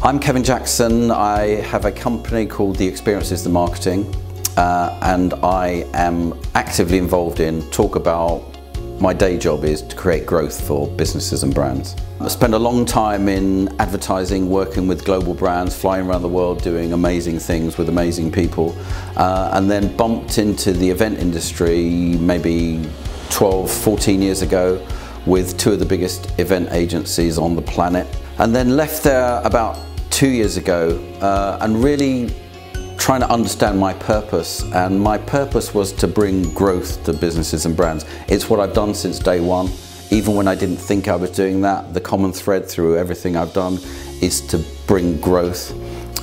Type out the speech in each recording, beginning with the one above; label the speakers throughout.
Speaker 1: I'm Kevin Jackson. I have a company called The Experience is the Marketing, and I am actively involved in talk about my day job is to create growth for businesses and brands. I spent a long time in advertising, working with global brands, flying around the world doing amazing things with amazing people, and then bumped into the event industry maybe 12, 14 years ago with two of the biggest event agencies on the planet, and then left there about 2 years ago and really trying to understand my purpose, and my purpose was to bring growth to businesses and brands. It's what I've done since day one. Even when I didn't think I was doing that, the common thread through everything I've done is to bring growth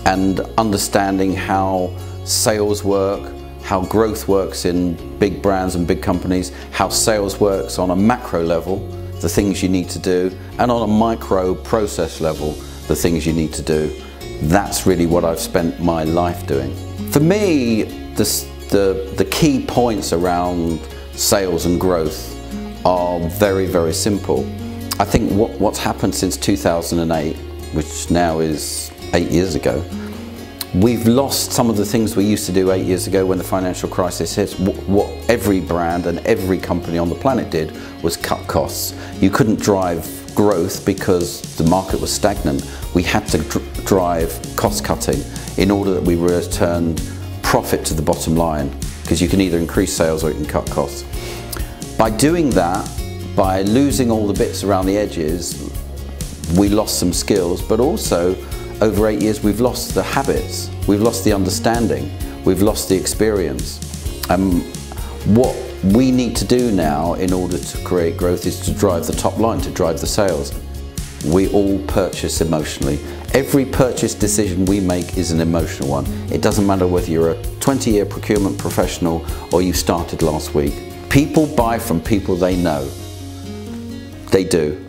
Speaker 1: and understanding how sales work, how growth works in big brands and big companies, how sales works on a macro level, the things you need to do, and on a micro process level, the things you need to do. That's really what I've spent my life doing. For me, the key points around sales and growth are very, very simple. I think what's happened since 2008, which now is 8 years ago, we've lost some of the things we used to do 8 years ago when the financial crisis hit. What every brand and every company on the planet did was cut costs. You couldn't drive growth because the market was stagnant. We had to drive cost cutting in order that we returned profit to the bottom line, because you can either increase sales or you can cut costs. By doing that, by losing all the bits around the edges, we lost some skills, but also over 8 years we've lost the habits, we've lost the understanding, we've lost the experience. What we need to do now in order to create growth is to drive the top line, to drive the sales. We all purchase emotionally. Every purchase decision we make is an emotional one. It doesn't matter whether you're a 20-year procurement professional or you started last week. People buy from people they know. They do.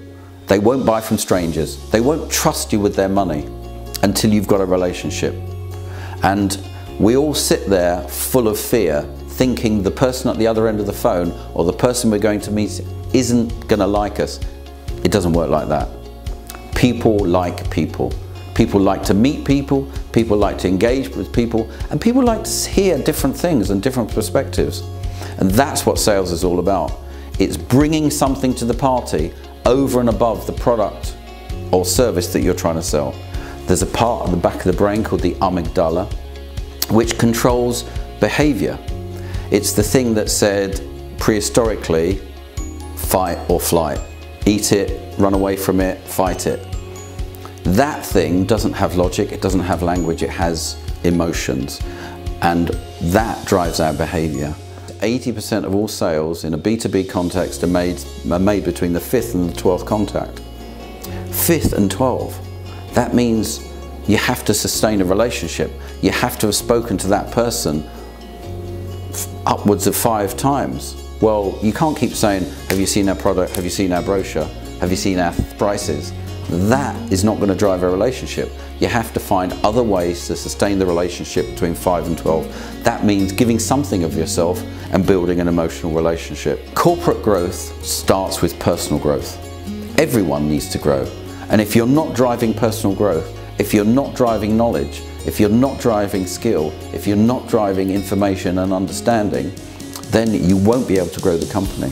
Speaker 1: They won't buy from strangers. They won't trust you with their money until you've got a relationship. And we all sit there full of fear, thinking the person at the other end of the phone or the person we're going to meet isn't going to like us. It doesn't work like that. People like people. People like to meet people, people like to engage with people, and people like to hear different things and different perspectives. And that's what sales is all about. It's bringing something to the party over and above the product or service that you're trying to sell. There's a part at the back of the brain called the amygdala, which controls behavior. It's the thing that said prehistorically, fight or flight. Eat it, run away from it, fight it. That thing doesn't have logic, it doesn't have language, it has emotions. And that drives our behavior. 80% of all sales in a B2B context are made between the 5th and the 12th contact. 5th and 12. That means you have to sustain a relationship. You have to have spoken to that person upwards of 5 times. Well, you can't keep saying, have you seen our product, have you seen our brochure, have you seen our prices? That is not going to drive a relationship. You have to find other ways to sustain the relationship between 5 and 12. That means giving something of yourself and building an emotional relationship. Corporate growth starts with personal growth. Everyone needs to grow. And if you're not driving personal growth, if you're not driving knowledge, if you're not driving skill, if you're not driving information and understanding, then you won't be able to grow the company.